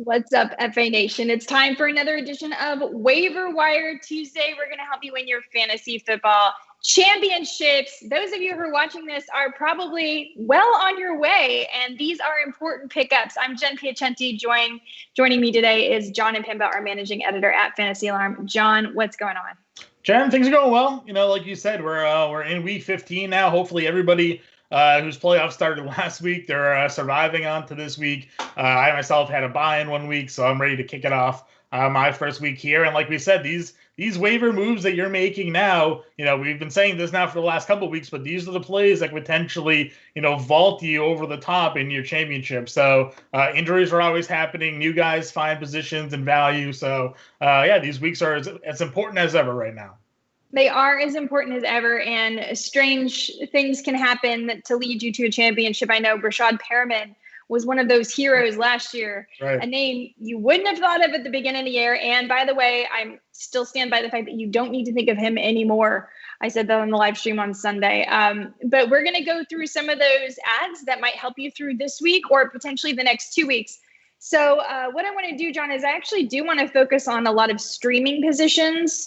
What's up, FA Nation? It's time for another edition of Waiver Wire Tuesday. We're going to help you win your fantasy football championships. Those of you who are watching this are probably well on your way, and these are important pickups. I'm Jen Piacenti. Joining me today is Jon Impemba, our managing editor at Fantasy Alarm. Jon, what's going on? Jen, things are going well. Like you said, we're in week 15 now. Hopefully, everybody whose playoffs started last week, they're surviving on to this week. I myself had a bye in 1 week, so I'm ready to kick it off my first week here. And like we said, these waiver moves that you're making now, we've been saying this now for the last couple of weeks, but these are the plays that potentially, vault you over the top in your championship. So injuries are always happening. New guys find positions and value. So these weeks are as important as ever right now. They are as important as ever, and strange things can happen to lead you to a championship. I know Rashad Perriman was one of those heroes last year, right. A name you wouldn't have thought of at the beginning of the year. And by the way, I'm still stand by the fact that you don't need to think of him anymore. I said that on the live stream on Sunday. But we're going to go through some of those ads that might help you through this week or potentially the next 2 weeks. So what I want to do, Jon, is I actually do want to focus on a lot of streaming positions.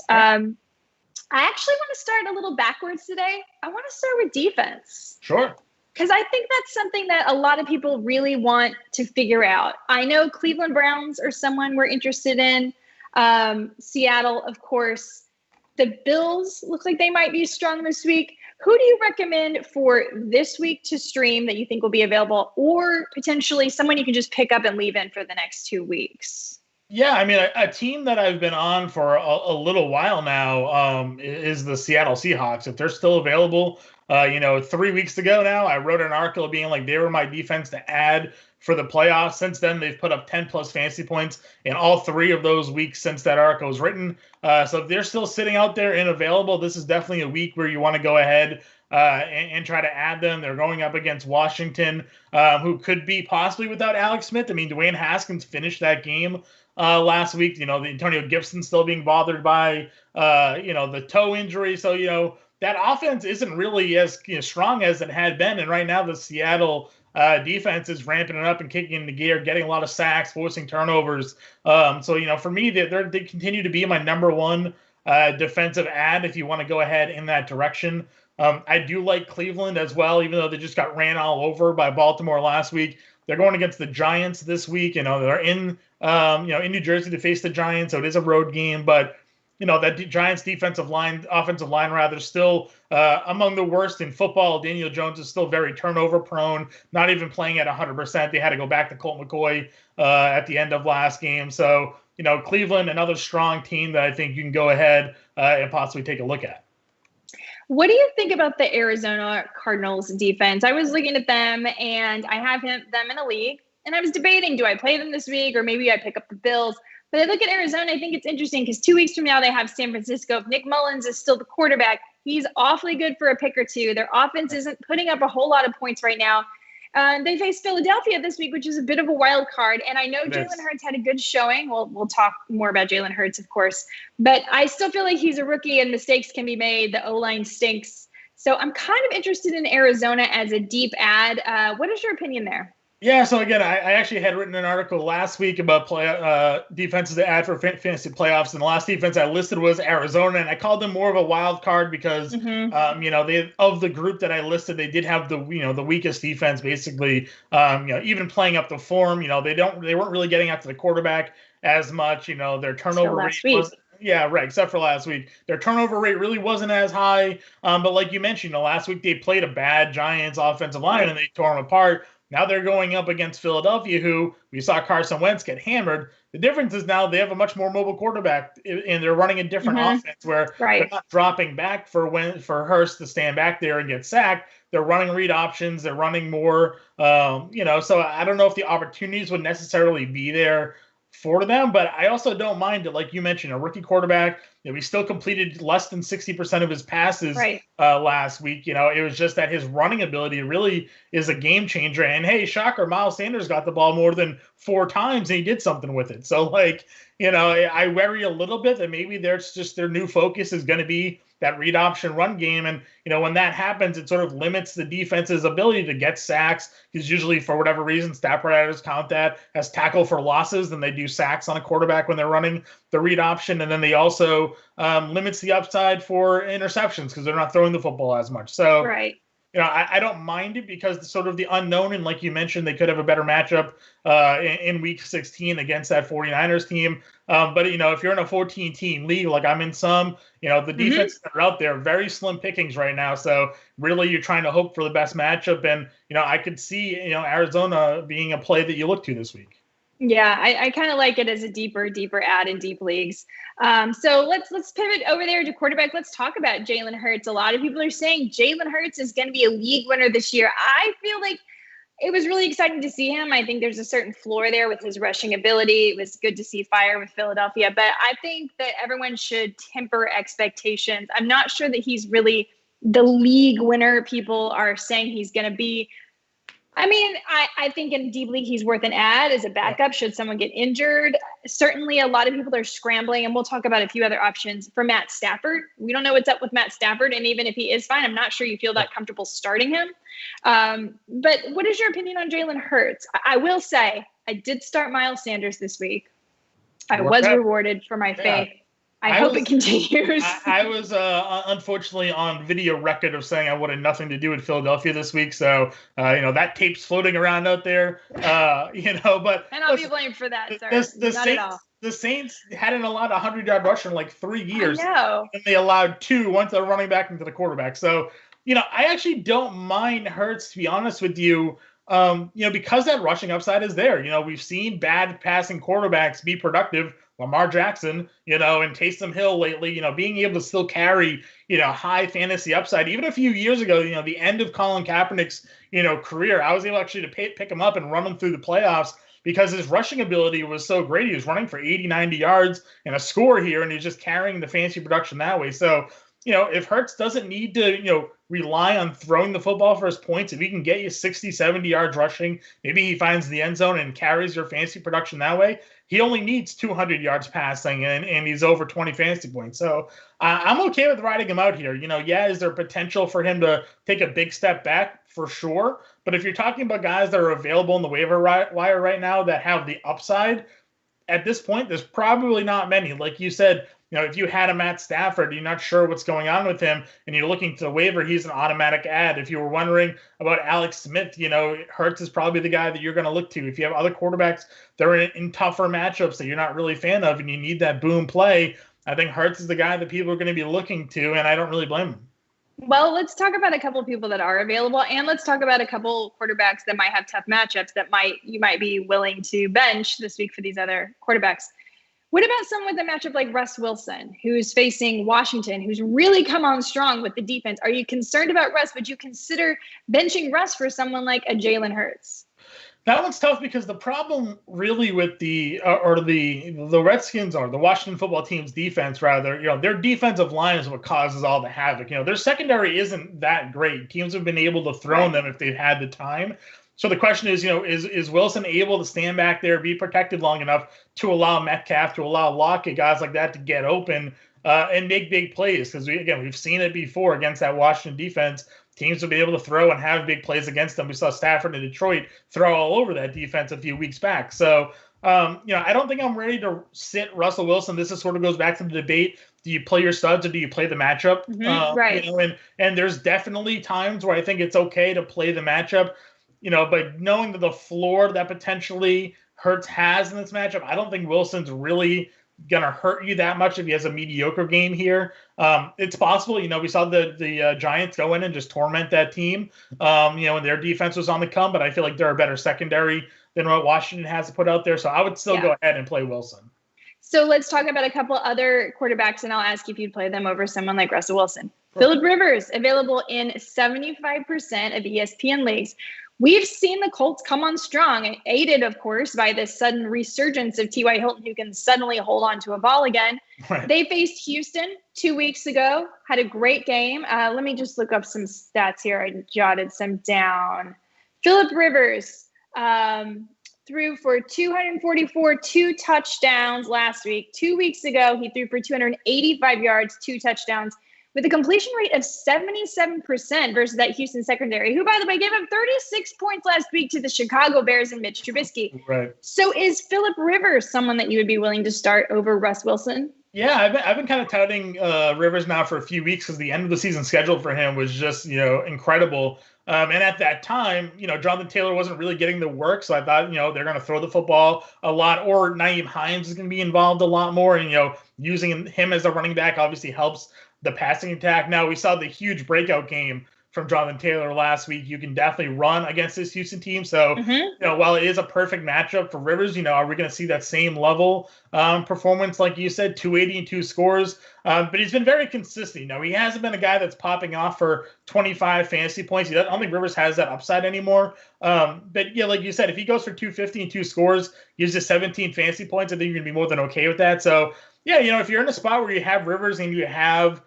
I actually want to start a little backwards today. I want to start with defense. Sure. Because I think that's something that a lot of people really want to figure out. I know Cleveland Browns are someone we're interested in. Seattle, of course. The Bills look like they might be strong this week. Who do you recommend for this week to stream that you think will be available, or potentially someone you can just pick up and leave in for the next 2 weeks? Yeah, I mean, a team that I've been on for a little while now is the Seattle Seahawks. If they're still available, 3 weeks ago now, I wrote an article being like they were my defense to add for the playoffs. Since then, they've put up 10-plus fantasy points in all 3 of those weeks since that article was written. So if they're still sitting out there and available, this is definitely a week where you want to go ahead and try to add them. They're going up against Washington, who could be possibly without Alex Smith. I mean, Dwayne Haskins finished that game last week. The Antonio Gibson still being bothered by, the toe injury. So, that offense isn't really as strong as it had been. And right now the Seattle defense is ramping it up and kicking into gear, getting a lot of sacks, forcing turnovers. So, for me, they continue to be my number one defensive ad if you want to go ahead in that direction. I do like Cleveland as well, even though they just got ran all over by Baltimore last week. They're going against the Giants this week. They're in New Jersey to face the Giants, so it is a road game. But that Giants offensive line rather, still among the worst in football. Daniel Jones is still very turnover prone, not even playing at 100%. They had to go back to Colt McCoy at the end of last game. So Cleveland, another strong team that I think you can go ahead and possibly take a look at. What do you think about the Arizona Cardinals defense? I was looking at them, and I have them in a league, and I was debating, do I play them this week or maybe I pick up the Bills? But I look at Arizona, I think it's interesting because 2 weeks from now they have San Francisco. If Nick Mullins is still the quarterback, he's awfully good for a pick or two. Their offense isn't putting up a whole lot of points right now. They face Philadelphia this week, which is a bit of a wild card. And I know Jalen Hurts had a good showing. We'll talk more about Jalen Hurts, of course. But I still feel like he's a rookie and mistakes can be made. The O-line stinks. So I'm kind of interested in Arizona as a deep ad. What is your opinion there? Yeah, so again, I actually had written an article last week about defenses to add for fantasy playoffs, and the last defense I listed was Arizona, and I called them more of a wild card because, they of the group that I listed, they did have the weakest defense basically. Even playing up the form, they weren't really getting after the quarterback as much. Their turnover rate was. Yeah, right. Except for last week, their turnover rate really wasn't as high. But like you mentioned, last week they played a bad Giants offensive line and they tore them apart. Now they're going up against Philadelphia, who we saw Carson Wentz get hammered. The difference is now they have a much more mobile quarterback, and they're running a different offense where they're not dropping back for Hurst to stand back there and get sacked. They're running read options. They're running more, So I don't know if the opportunities would necessarily be there for them, but I also don't mind it. Like you mentioned, a rookie quarterback, he still completed less than 60% of his passes last week. It was just that his running ability really is a game changer. And hey, shocker, Miles Sanders got the ball more than 4 times and he did something with it. So I worry a little bit that maybe their new focus is going to be that read option run game. And, when that happens, it sort of limits the defense's ability to get sacks, because usually, for whatever reason, stat providers count that as tackle for losses, and they do sacks on a quarterback when they're running the read option. And then they also limits the upside for interceptions because they're not throwing the football as much. So, right. I don't mind it because sort of the unknown, and like you mentioned, they could have a better matchup in Week 16 against that 49ers team. But, if you're in a 14-team league, like I'm in some, the defenses that are out there, very slim pickings right now. So really you're trying to hope for the best matchup. And, I could see, Arizona being a play that you look to this week. Yeah, I kind of like it as a deeper add in deep leagues. So let's pivot over there to quarterback. Let's talk about Jalen Hurts. A lot of people are saying Jalen Hurts is going to be a league winner this year. I feel like it was really exciting to see him. I think there's a certain floor there with his rushing ability. It was good to see fire with Philadelphia, but I think that everyone should temper expectations. I'm not sure that he's really the league winner people are saying he's going to be. I mean, I think in deep league, he's worth an ad as a backup should someone get injured. Certainly, a lot of people are scrambling, and we'll talk about a few other options for Matt Stafford. We don't know what's up with Matt Stafford, and even if he is fine, I'm not sure you feel that comfortable starting him. But what is your opinion on Jalen Hurts? I will say I did start Miles Sanders this week. I was rewarded for my faith. I hope it continues. I was unfortunately on video record of saying I wanted nothing to do with Philadelphia this week. So, that tape's floating around out there, but. And I'll be blamed for that, sir. Not at all. The Saints hadn't allowed a 100-yard rusher in like 3 years. I know. And they allowed 2 once they're running back into the quarterback. So, I actually don't mind Hurts, to be honest with you. Because that rushing upside is there. We've seen bad passing quarterbacks be productive. Lamar Jackson, and Taysom Hill lately, being able to still carry, high fantasy upside. Even a few years ago, the end of Colin Kaepernick's, career, I was able actually to pick him up and run him through the playoffs because his rushing ability was so great. He was running for 80, 90 yards and a score here, and he's just carrying the fantasy production that way. So, if Hurts doesn't need to, rely on throwing the football for his points, if he can get you 60, 70 yards rushing, maybe he finds the end zone and carries your fantasy production that way. He only needs 200 yards passing, and he's over 20 fantasy points. So I'm okay with riding him out here. Is there potential for him to take a big step back? For sure. But if you're talking about guys that are available in the waiver wire right now that have the upside, at this point, there's probably not many. Like you said, if you had a Matt Stafford, you're not sure what's going on with him, and you're looking to the waiver, he's an automatic ad. If you were wondering about Alex Smith, Hurts is probably the guy that you're going to look to. If you have other quarterbacks that are in tougher matchups that you're not really a fan of and you need that boom play, I think Hurts is the guy that people are going to be looking to, and I don't really blame him. Well, let's talk about a couple of people that are available, and let's talk about a couple quarterbacks that might have tough matchups that you might be willing to bench this week for these other quarterbacks. What about someone with a matchup like Russ Wilson, who's facing Washington, who's really come on strong with the defense? Are you concerned about Russ? Would you consider benching Russ for someone like a Jalen Hurts? That one's tough because the problem really with the Redskins, or the Washington football team's defense, rather, their defensive line is what causes all the havoc. Their secondary isn't that great. Teams have been able to throw them if they've had the time. So the question is, is Wilson able to stand back there, be protected long enough to allow Metcalf, to allow Lockett, guys like that to get open and make big plays? Because we've seen it before against that Washington defense. Teams will be able to throw and have big plays against them. We saw Stafford in Detroit throw all over that defense a few weeks back. So, I don't think I'm ready to sit Russell Wilson. This sort of goes back to the debate. Do you play your studs or do you play the matchup? Right. And there's definitely times where I think it's okay to play the matchup. But knowing that the floor that potentially Hurts has in this matchup, I don't think Wilson's really going to hurt you that much if he has a mediocre game here. It's possible. We saw the Giants go in and just torment that team, and their defense was on the come, but I feel like they're a better secondary than what Washington has to put out there. So I would still go ahead and play Wilson. So let's talk about a couple other quarterbacks, and I'll ask if you'd play them over someone like Russell Wilson. Phillip Rivers, available in 75% of ESPN leagues. We've seen the Colts come on strong, aided, of course, by this sudden resurgence of T.Y. Hilton, who can suddenly hold on to a ball again. Right. They faced Houston 2 weeks ago, had a great game. Let me just look up some stats here. I jotted some down. Phillip Rivers threw for 244, 2 touchdowns last week. 2 weeks ago, he threw for 285 yards, 2 touchdowns. with a completion rate of 77% versus that Houston secondary, who, by the way, gave up 36 points last week to the Chicago Bears and Mitch Trubisky. Right. So is Phillip Rivers someone that you would be willing to start over Russ Wilson? Yeah, I've been kind of touting Rivers now for a few weeks because the end of the season schedule for him was just, incredible. And at that time, Jonathan Taylor wasn't really getting the work. So I thought, they're going to throw the football a lot, or Nyheim Hines is going to be involved a lot more. And, using him as a running back obviously helps the passing attack. Now, we saw the huge breakout game from Jonathan Taylor last week. You can definitely run against this Houston team. So, while it is a perfect matchup for Rivers, are we going to see that same level performance, like you said, 280 and 2 scores? But he's been very consistent. He hasn't been a guy that's popping off for 25 fantasy points. I don't think Rivers has that upside anymore. But yeah, like you said, if he goes for 250 and 2 scores, gives you 17 fantasy points, I think you're going to be more than okay with that. So, yeah, if you're in a spot where you have Rivers and you have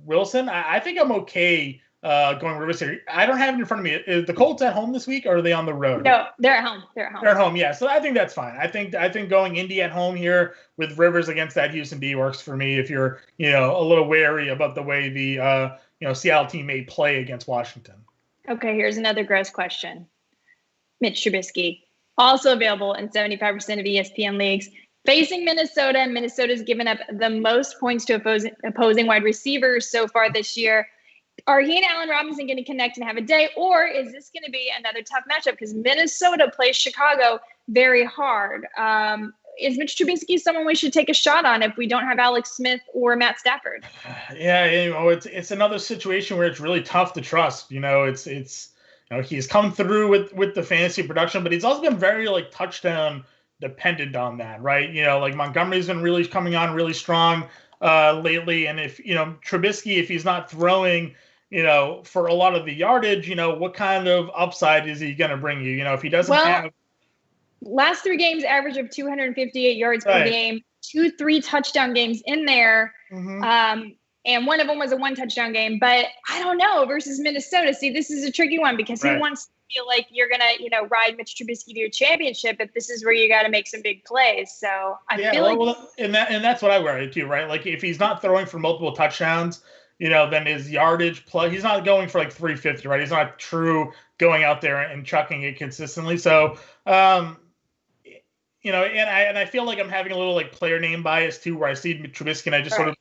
Wilson, I think I'm okay going Rivers here. I don't have it in front of me. Is the Colts at home this week, or are they on the road? No, they're at home. They're at home, yeah. So I think that's fine. I think going Indy at home here with Rivers against that Houston D works for me if you're, a little wary about the way the, Seattle team may play against Washington. Okay, here's another gross question. Mitch Trubisky, also available in 75% of ESPN leagues. Facing Minnesota, Minnesota's given up the most points to opposing wide receivers so far this year. Are he and Allen Robinson going to connect and have a day, or is this going to be another tough matchup? Because Minnesota plays Chicago very hard. Is Mitch Trubisky someone we should take a shot on if we don't have Alex Smith or Matt Stafford? Yeah, it's another situation where it's really tough to trust. He's come through with the fantasy production, but he's also been very touchdown dependent on that, right? Montgomery's been really coming on really strong lately. And if, Trubisky, if he's not throwing, for a lot of the yardage, what kind of upside is he going to bring you? If he doesn't have. Last 3 games, average of 258 yards per game, 2-3 touchdown games in there. And one of them was a 1 touchdown game. But I don't know, versus Minnesota. See, this is a tricky one because he wants to feel like you're going to, ride Mitch Trubisky to a championship, but this is where you got to make some big plays. So I feel like. And that's what I worry too, right? Like if he's not throwing for multiple touchdowns, then his yardage plus, he's not going for 350, right? He's not true going out there and chucking it consistently. So, and I feel like I'm having a little player name bias too, where I see Trubisky and I just sort of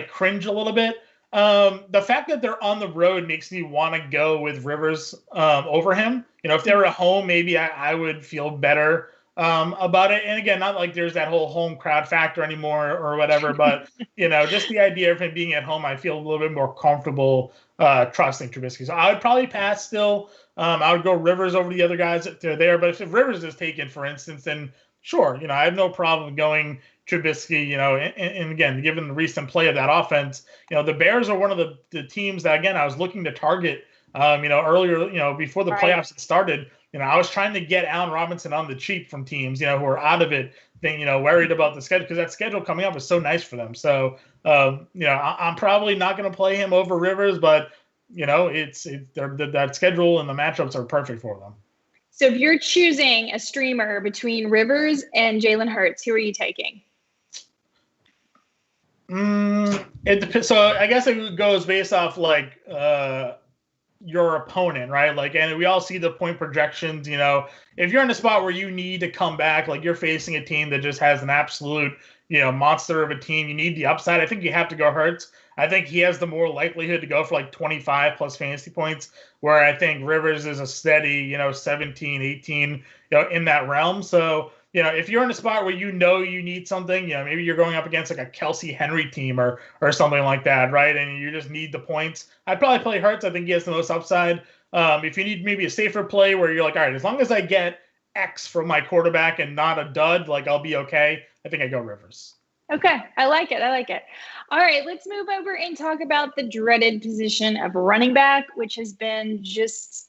cringe a little bit. The fact that they're on the road makes me want to go with Rivers over him. If they were at home, maybe I would feel better about it. And again, not like there's that whole home crowd factor anymore or whatever, but just the idea of him being at home, I feel a little bit more comfortable trusting Trubisky. So I would probably pass still. I would go Rivers over the other guys if they're there. But if Rivers is taken, for instance, then sure, I have no problem going Trubisky, and again, given the recent play of that offense, the Bears are one of the teams that, again, I was looking to target, earlier, before the playoffs had started. I was trying to get Allen Robinson on the cheap from teams, who are out of it, being, worried about the schedule, because that schedule coming up is so nice for them. So, I'm probably not going to play him over Rivers, but, that schedule and the matchups are perfect for them. So if you're choosing a streamer between Rivers and Jalen Hurts, who are you taking? It depends. So I guess it goes based off your opponent, right? And we all see the point projections. If you're in a spot where you need to come back, you're facing a team that just has an absolute, monster of a team, you need the upside. I think you have to go Hurts. I think he has the more likelihood to go for 25 plus fantasy points, where I think Rivers is a steady, 17, 18, in that realm. So, if you're in a spot where you need something, maybe you're going up against a Kelsey Henry team or something like that, right? And you just need the points. I'd probably play Hurts. I think he has the most upside. If you need maybe a safer play where you're all right, as long as I get X from my quarterback and not a dud, I'll be okay, I think I go Rivers. Okay, I like it. All right, let's move over and talk about the dreaded position of running back, which has been just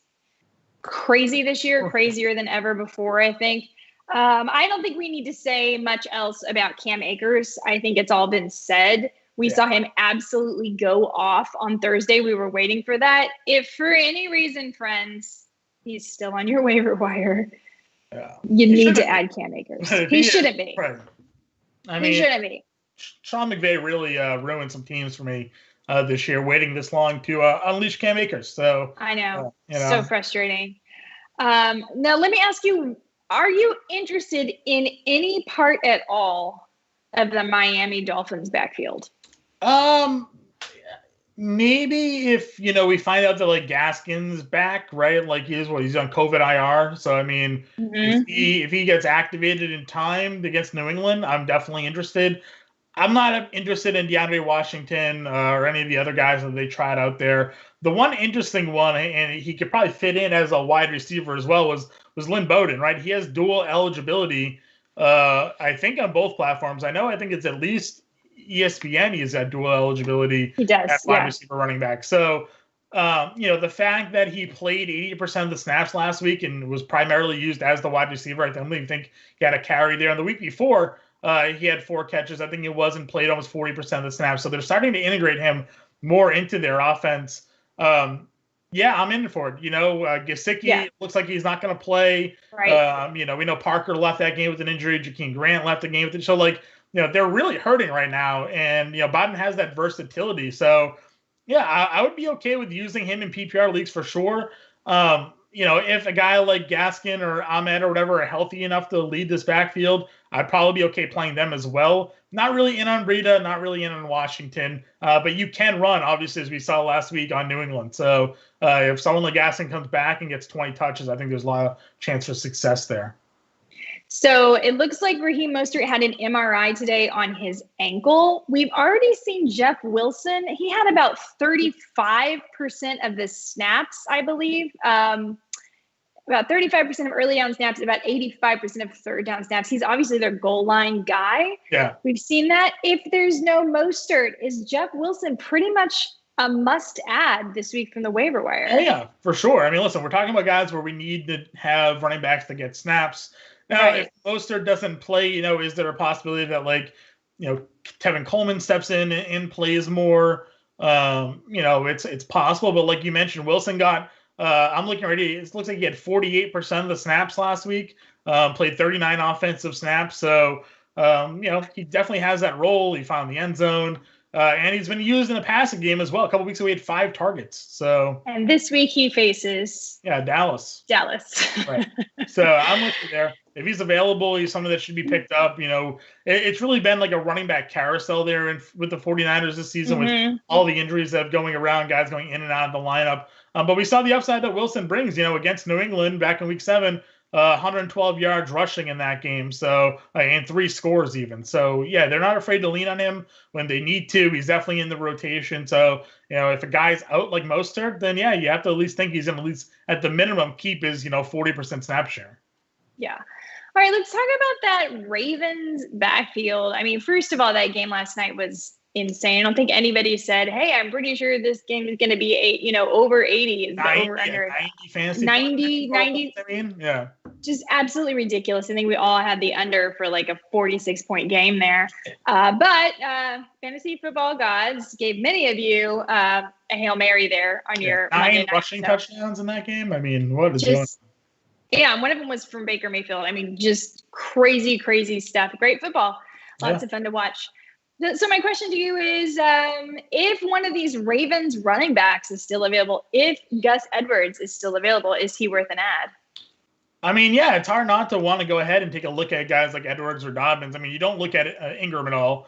crazy this year, crazier than ever before, I think. I don't think we need to say much else about Cam Akers. I think it's all been said. We saw him absolutely go off on Thursday. We were waiting for that. If for any reason, friends, he's still on your waiver wire, you need to add Cam Akers. He shouldn't be. Right. He shouldn't be. Sean McVay really ruined some teams for me this year, waiting this long to unleash Cam Akers. So I know, you so know. frustrating. Now, let me ask you, are you interested in any part at all of the Miami Dolphins backfield? Maybe if we find out that like Gaskin's back, right? Like he's on COVID IR. So I mean, if he gets activated in time against New England, I'm definitely interested. I'm not interested in DeAndre Washington or any of the other guys that they tried out there. The one interesting one, and he could probably fit in as a wide receiver as well, was Lynn Bowden, right? He has dual eligibility, I think, on both platforms. I think it's at least ESPN. He has that dual eligibility He does, at wide receiver running back. So, the fact that he played 80% of the snaps last week and was primarily used as the wide receiver, I don't even think he had a carry there. And the week before, he had 4 catches. I think it was, and played almost 40% of the snaps. So they're starting to integrate him more into their offense. Yeah, I'm in for it. Gesicki looks like he's not going to play. Right. We know Parker left that game with an injury. Jakeem Grant left the game with it. So, they're really hurting right now. And, Biden has that versatility. So, yeah, I would be okay with using him in PPR leagues for sure. If a guy like Gaskin or Ahmed or whatever are healthy enough to lead this backfield, I'd probably be okay playing them as well. Not really in on Breida, not really in on Washington, but you can run, obviously, as we saw last week on New England. So if someone like Gaskin comes back and gets 20 touches, I think there's a lot of chance for success there. So it looks like Raheem Mostert had an MRI today on his ankle. We've already seen Jeff Wilson. He had about 35% of the snaps, I believe. About 35% of early down snaps, about 85% of third down snaps. He's obviously their goal line guy. Yeah. We've seen that. If there's no Mostert, is Jeff Wilson pretty much a must add this week from the waiver wire? Oh, yeah, for sure. I mean, listen, we're talking about guys where we need to have running backs that get snaps. Now, if Mostert doesn't play, is there a possibility that Tevin Coleman steps in and plays more? It's possible. But like you mentioned, Wilson got, I'm looking already, it looks like he had 48% of the snaps last week, played 39 offensive snaps. So, he definitely has that role. He found the end zone. And he's been used in the passing game as well. A couple weeks ago, he had 5 targets. So, and this week he faces Dallas. Right. So I'm with you there. If he's available, he's something that should be picked up. It's really been like a running back carousel there with the 49ers this season with all the injuries that are going around, guys going in and out of the lineup. But we saw the upside that Wilson brings, against New England back in week 7. 112 yards rushing in that game, so and 3 scores even. So yeah, they're not afraid to lean on him when they need to. He's definitely in the rotation. So if a guy's out like Mostert, then yeah, you have to at least think he's going to at least at the minimum keep his 40% snap share. Yeah. All right, let's talk about that Ravens backfield. I mean, first of all, that game last night was insane. I don't think anybody said, "Hey, I'm pretty sure this game is going to be over 80." Is 90, the over under 90 fantasy 90? I mean, yeah, just absolutely ridiculous. I think we all had the under for like a 46-point game there. But fantasy football gods gave many of you a Hail Mary there on your 9 rushing touchdowns in that game. I mean, what is going on? Yeah, and one of them was from Baker Mayfield. I mean, just crazy, crazy stuff. Great football. Lots of fun to watch. So my question to you is, if one of these Ravens running backs is still available, if Gus Edwards is still available, is he worth an ad? I mean, yeah, it's hard not to want to go ahead and take a look at guys like Edwards or Dobbins. I mean, you don't look at Ingram at all.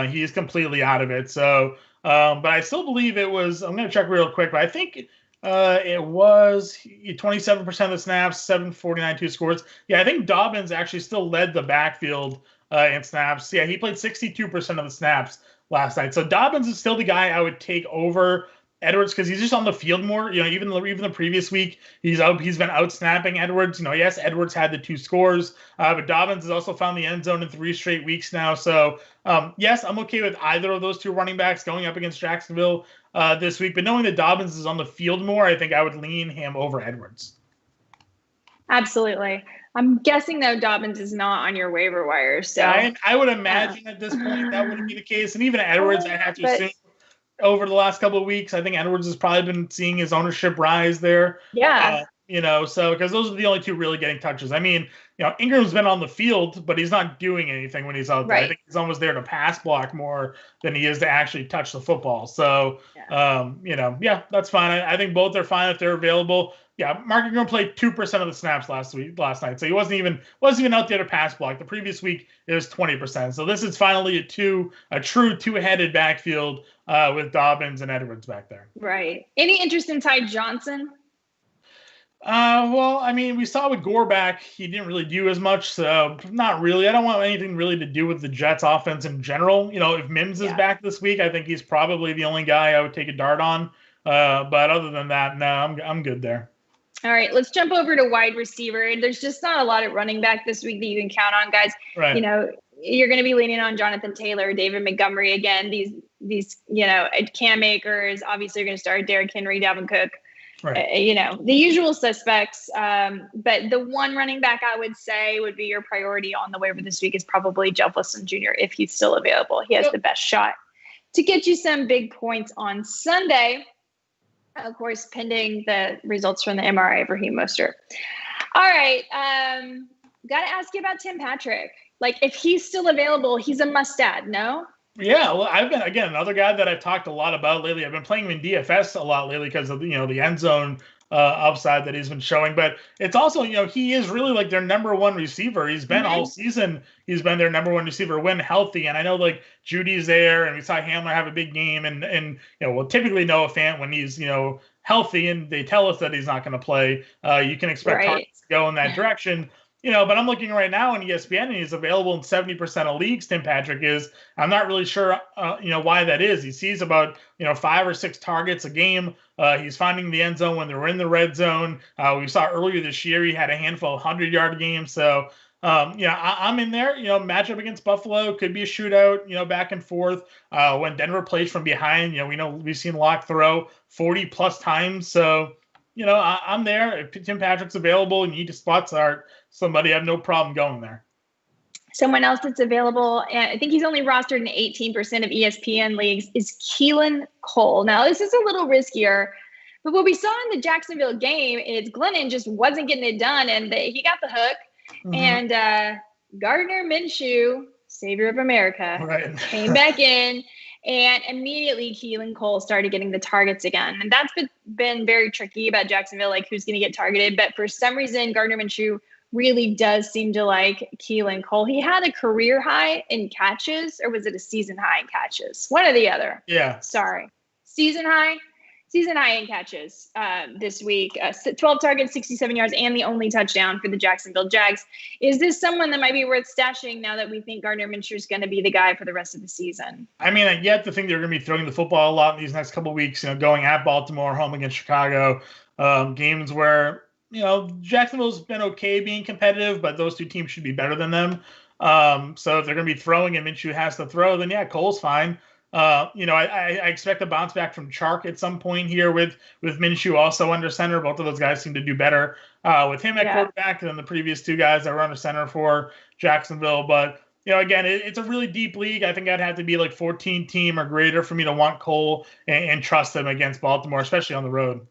He's completely out of it. So, but I still believe it was, I'm going to check real quick, but I think it was 27% of the snaps, 749, 2 scores. Yeah, I think Dobbins actually still led the backfield in snaps. Yeah, he played 62% of the snaps last night. So Dobbins is still the guy I would take over Edwards because he's just on the field more. Even the previous week, he's been out snapping Edwards. Yes, Edwards had the 2 scores, but Dobbins has also found the end zone in 3 straight weeks now. So yes, I'm okay with either of those 2 running backs going up against Jacksonville this week. But knowing that Dobbins is on the field more, I think I would lean him over Edwards. Absolutely. I'm guessing, though, Dobbins is not on your waiver wire. So yeah, I would imagine at this point that wouldn't be the case. And even Edwards, I have to assume over the last couple of weeks, I think Edwards has probably been seeing his ownership rise there. Yeah. So because those are the only two really getting touches. I mean, Ingram's been on the field, but he's not doing anything when he's out there. I think he's almost there to pass block more than he is to actually touch the football. So, that's fine. I think both are fine if they're available. Yeah, Mark Ingram played 2% of the snaps last night, so he wasn't even out there to pass block. The previous week it was 20%. So this is finally a true two-headed backfield with Dobbins and Edwards back there. Right. Any interest in Ty Johnson? Well, I mean, we saw with Gore back, he didn't really do as much, so not really. I don't want anything really to do with the Jets offense in general. If Mims is back this week, I think he's probably the only guy I would take a dart on. But other than that, no, I'm good there. All right, let's jump over to wide receiver. There's just not a lot at running back this week that you can count on, guys. Right. You're going to be leaning on Jonathan Taylor, David Montgomery again. These Cam Akers. Obviously, you're going to start Derrick Henry, Dalvin Cook. Right. The usual suspects. But the one running back I would say would be your priority on the waiver this week is probably Jefferson Jr. if he's still available. He has the best shot to get you some big points on Sunday. Of course, pending the results from the MRI of Raheem Mostert. All right. Got to ask you about Tim Patrick. Like, if he's still available, he's a must-add, no? Yeah, well, I've been, again, another guy that I've talked a lot about lately. I've been playing him in DFS a lot lately because of, the end zone upside that he's been showing. But it's also, he is really like their number one receiver. He's been all season. He's been their number one receiver when healthy. And I know like Judy's there and we saw Hamler have a big game. And we'll typically know a fan when he's, healthy and they tell us that he's not going to play. You can expect targets to go in that direction. But I'm looking right now on ESPN and he's available in 70% of leagues. Tim Patrick is. I'm not really sure, why that is. He sees about, 5 or 6 targets a game. He's finding the end zone when they're in the red zone. We saw earlier this year he had a handful of 100-yard games. So, I'm in there. Matchup against Buffalo could be a shootout. Back and forth. When Denver plays from behind, we know we've seen Locke throw 40 plus times. So. I'm there. If Tim Patrick's available and you need to spot start somebody, I have no problem going there. Someone else that's available, I think he's only rostered in 18% of ESPN leagues, is Keelan Cole. Now, this is a little riskier, but what we saw in the Jacksonville game is Glennon just wasn't getting it done, and he got the hook. Mm-hmm. And Gardner Minshew, savior of America, came back in. And immediately Keelan Cole started getting the targets again. And that's been very tricky about Jacksonville, like who's going to get targeted. But for some reason, Gardner Minshew really does seem to like Keelan Cole. He had a career high in catches, or was it a season high in catches? One or the other. Yeah. Sorry. Season high in catches this week. 12 targets, 67 yards, and the only touchdown for the Jacksonville Jags. Is this someone that might be worth stashing now that we think Gardner Minshew is going to be the guy for the rest of the season? I mean, I get the thing they're going to be throwing the football a lot in these next couple of weeks, going at Baltimore, home against Chicago, games where, Jacksonville's been okay being competitive, but those two teams should be better than them. So if they're going to be throwing and Minshew has to throw, then yeah, Cole's fine. I expect a bounce back from Chark at some point here with Minshew also under center. Both of those guys seem to do better with him at quarterback than the previous two guys that were under center for Jacksonville. But, again, it's a really deep league. I think I'd have to be like 14 team or greater for me to want Cole and trust him against Baltimore, especially on the road.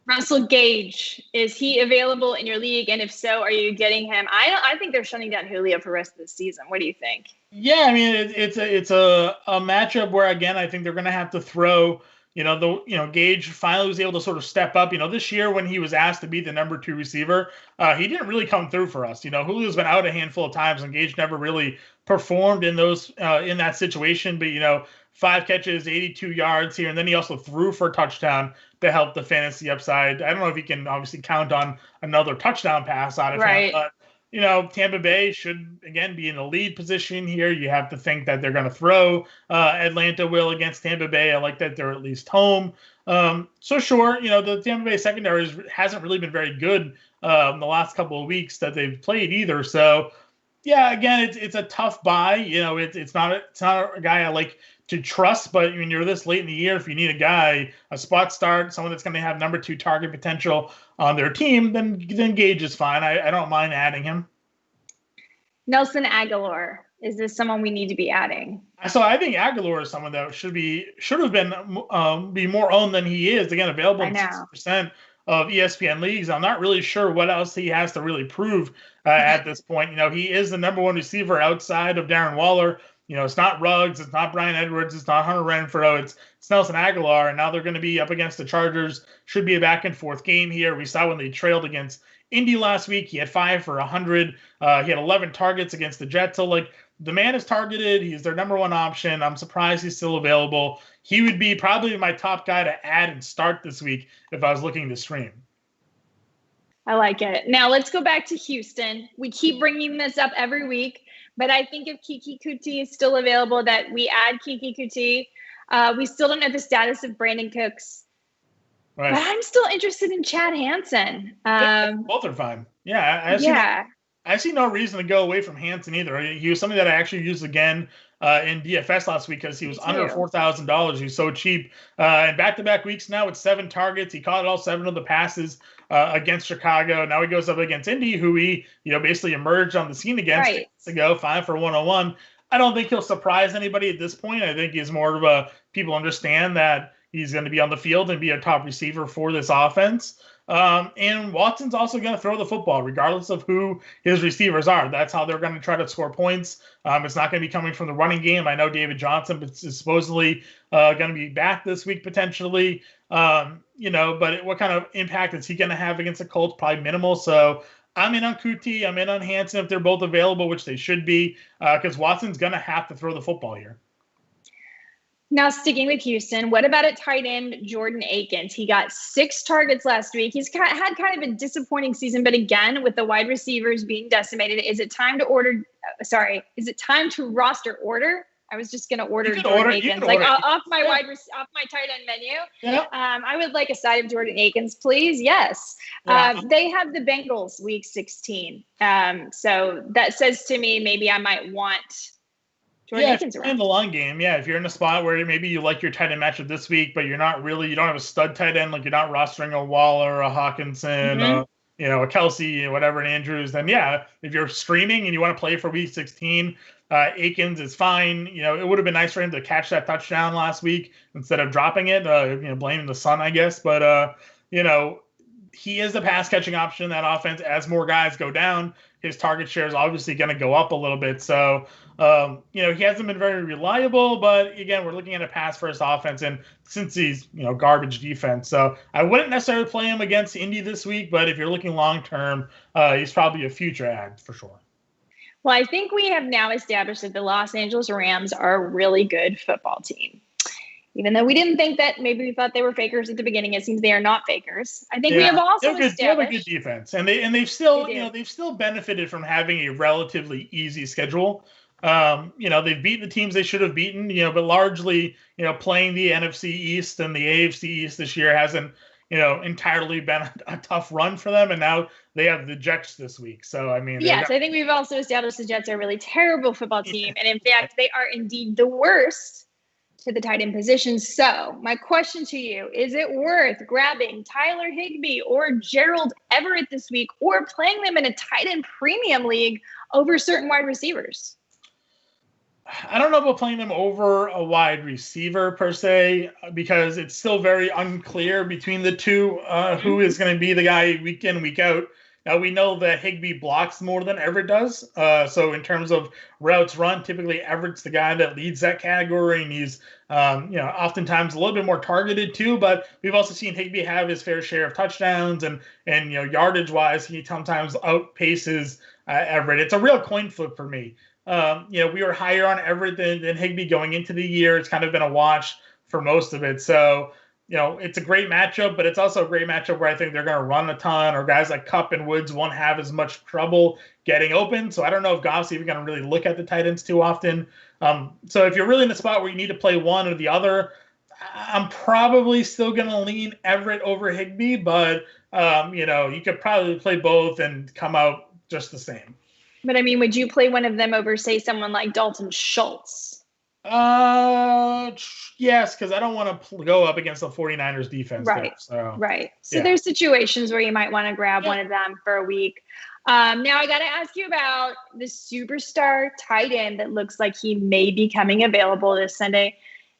Russell Gage, is he available in your league? And if so, are you getting him? I think they're shutting down Julio for the rest of the season. What do you think? Yeah, I mean, it's a matchup where, again, I think they're going to have to throw, Gage finally was able to sort of step up. This year when he was asked to be the number 2 receiver, he didn't really come through for us. Julio's been out a handful of times and Gage never really performed in that situation. But, 5 catches, 82 yards here. And then he also threw for a touchdown to help the fantasy upside. I don't know if he can obviously count on another touchdown pass out of him, but Tampa Bay should, again, be in the lead position here. You have to think that they're going to throw. Atlanta will against Tampa Bay. I like that they're at least home. So sure, the Tampa Bay secondary hasn't really been very good in the last couple of weeks that they've played either. So, yeah, again, it's a tough buy. It's not a guy I like to trust, but when you're this late in the year, if you need a spot start, someone that's going to have number 2 target potential on their team, then Gage is fine. I don't mind adding him. Nelson Aguilar, is this someone we need to be adding? So I think Aguilar is someone that should have been be more owned than he is. Again, available in 60% of ESPN leagues. I'm not really sure what else he has to really prove at this point. He is the number one receiver outside of Darren Waller. It's not Ruggs, it's not Brian Edwards, it's not Hunter Renfrow, it's Nelson Aguilar, and now they're going to be up against the Chargers. Should be a back and forth game here. We saw when they trailed against Indy last week, he had 5 for 100. He had 11 targets against the Jets. So, the man is targeted. He's their number one option. I'm surprised he's still available. He would be probably my top guy to add and start this week if I was looking to stream. I like it. Now let's go back to Houston. We keep bringing this up every week, but I think if Keke Coutee is still available, that we add Keke Coutee. We still don't know the status of Brandon Cooks. Right. But I'm still interested in Chad Hansen. Both are fine. Yeah, I see no reason to go away from Hansen either. He was something that I actually used again in DFS last week because he was under $4,000. He's so cheap. And back-to-back weeks now with 7 targets. He caught all 7 of the passes against Chicago. Now he goes up against Indy, who he basically emerged on the scene against to go 5 for 101. I don't think he'll surprise anybody at this point. I think he's more of people understand that he's going to be on the field and be a top receiver for this offense. And Watson's also going to throw the football, regardless of who his receivers are. That's how they're going to try to score points. It's not going to be coming from the running game. I know David Johnson is supposedly going to be back this week potentially. But what kind of impact is he going to have against the Colts? Probably minimal. So I'm in on Coutee. I'm in on Hansen if they're both available, which they should be, because Watson's going to have to throw the football here. Now, sticking with Houston, what about at tight end Jordan Akins? He got 6 targets last week. He's had kind of a disappointing season, but again, with the wide receivers being decimated, is it time to roster order? I was just going to order Jordan Akins, off my tight end menu. Yeah. I would like a side of Jordan Akins, please. Yes. Yeah. They have the Bengals week 16. So that says to me, maybe I might want Jordan Akins around. In the long game, if you're in a spot where maybe you like your tight end matchup this week, but you don't have a stud tight end, you're not rostering a Waller, a Hawkinson, a Kelsey, whatever, an Andrews, then if you're streaming and you want to play for week 16, Akins is fine. It would have been nice for him to catch that touchdown last week instead of dropping it, blaming the sun, I guess. But, he is the pass catching option in that offense. As more guys go down, his target share is obviously going to go up a little bit. So, he hasn't been very reliable, but again, we're looking at a pass first offense, and since he's, garbage defense. So I wouldn't necessarily play him against Indy this week, but if you're looking long term, he's probably a future ad for sure. Well, I think we have now established that the Los Angeles Rams are a really good football team. Even though we didn't think that, maybe we thought they were fakers at the beginning, it seems they are not fakers. I think we have also established they have a good defense, and they've still benefited from having a relatively easy schedule. They've beaten the teams they should have beaten, but largely, playing the NFC East and the AFC East this year hasn't, entirely been a tough run for them. And now they have the Jets this week. So, I think we've also established the Jets are a really terrible football team. And in fact, they are indeed the worst to the tight end position. So my question to you, is it worth grabbing Tyler Higbee or Gerald Everett this week, or playing them in a tight end premium league over certain wide receivers? I don't know about playing them over a wide receiver per se, because it's still very unclear between the two who is going to be the guy week in, week out. Now, we know that Higbee blocks more than Everett does. So in terms of routes run, typically Everett's the guy that leads that category, and he's oftentimes a little bit more targeted too. But we've also seen Higbee have his fair share of touchdowns, and yardage-wise, he sometimes outpaces Everett. It's a real coin flip for me. We were higher on Everett than Higbee going into the year. It's kind of been a wash for most of it. So, it's a great matchup, but it's also a great matchup where I think they're going to run a ton, or guys like Kupp and Woods won't have as much trouble getting open. So I don't know if Goff's even going to really look at the tight ends too often. So if you're really in a spot where you need to play one or the other, I'm probably still going to lean Everett over Higbee, but, you could probably play both and come out just the same. But would you play one of them over, say, someone like Dalton Schultz? Yes, because I don't want to go up against the 49ers defense. Right. So there's situations where you might want to grab one of them for a week. Now I got to ask you about the superstar tight end that looks like he may be coming available this Sunday.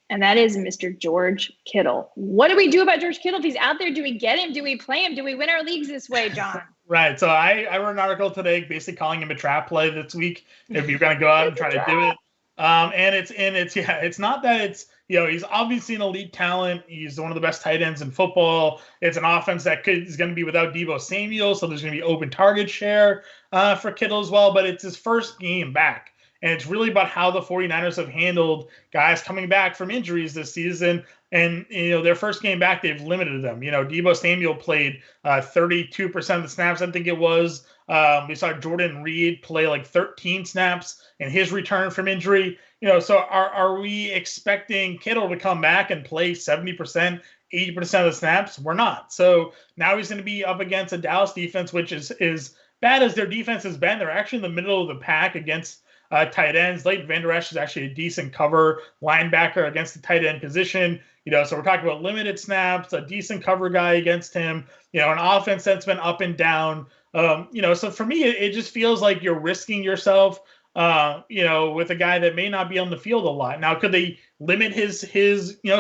And that is Mr. George Kittle. What do we do about George Kittle? If he's out there, do we get him? Do we play him? Do we win our leagues this way, John? Right. So I wrote an article today basically calling him a trap play this week if you're going to go out and try to do it. And it's not that it's, he's obviously an elite talent. He's one of the best tight ends in football. It's an offense that is going to be without Deebo Samuel, so there's going to be open target share for Kittle as well. But it's his first game back. And it's really about how the 49ers have handled guys coming back from injuries this season. And, their first game back, they've limited them. Deebo Samuel played 32% of the snaps, I think it was. We saw Jordan Reed play like 13 snaps in his return from injury. So are we expecting Kittle to come back and play 70%, 80% of the snaps? We're not. So now he's going to be up against a Dallas defense, which is bad as their defense has been. They're actually in the middle of the pack against tight ends. Leighton Vander Esch is actually a decent cover linebacker against the tight end position. So we're talking about limited snaps, a decent cover guy against him, an offense that's been up and down. So for me, it just feels like you're risking yourself, with a guy that may not be on the field a lot. Now, could they limit his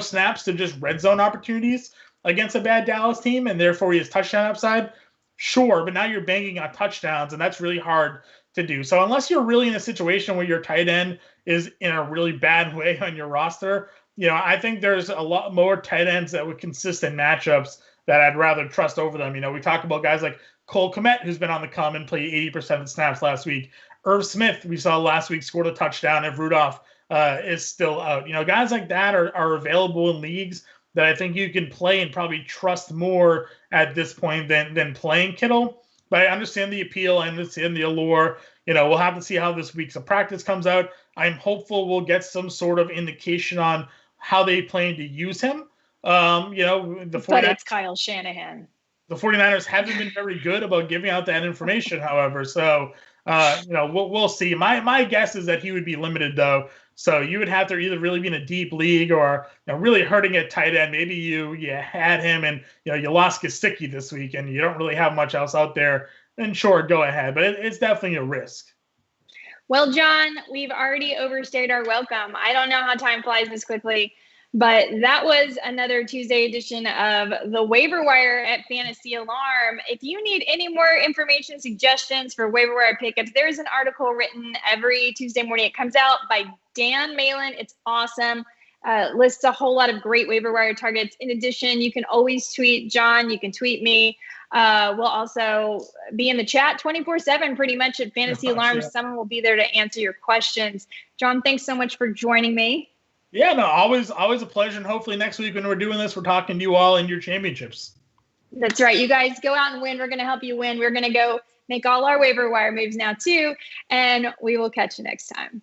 snaps to just red zone opportunities against a bad Dallas team and therefore he has touchdown upside? Sure, but now you're banking on touchdowns, and that's really hard to do. So unless you're really in a situation where your tight end is in a really bad way on your roster, I think there's a lot more tight ends that with consistent matchups that I'd rather trust over them. We talk about guys like Cole Kmet, who's been on the come and played 80% of the snaps last week. Irv Smith, we saw last week, scored a touchdown if Rudolph is still out. Guys like that are available in leagues that I think you can play and probably trust more at this point than playing Kittle. But I understand the appeal, I understand the allure. We'll have to see how this week's of practice comes out. I'm hopeful we'll get some sort of indication on how they plan to use him. But it's Kyle Shanahan. The 49ers haven't been very good about giving out that information, however. So, we'll see. My guess is that he would be limited, though. So you would have to either really be in a deep league or really hurting at tight end. Maybe you had him and you lost Gesicki this week and you don't really have much else out there. Then sure, go ahead. But it's definitely a risk. Well, John, we've already overstayed our welcome. I don't know how time flies this quickly, but that was another Tuesday edition of the Waiver Wire at Fantasy Alarm. If you need any more information, suggestions for waiver wire pickups, there's an article written every Tuesday morning. It comes out by Dan Malin. It's awesome. Lists a whole lot of great waiver wire targets. In addition, you can always tweet John. You can tweet me. We'll also be in the chat 24/7 pretty much at Fantasy Alarm. Yeah. Someone will be there to answer your questions. John, thanks so much for joining me. Yeah, no, always a pleasure. And hopefully next week when we're doing this, we're talking to you all in your championships. That's right. You guys go out and win. We're going to help you win. We're going to go make all our waiver wire moves now too. And we will catch you next time.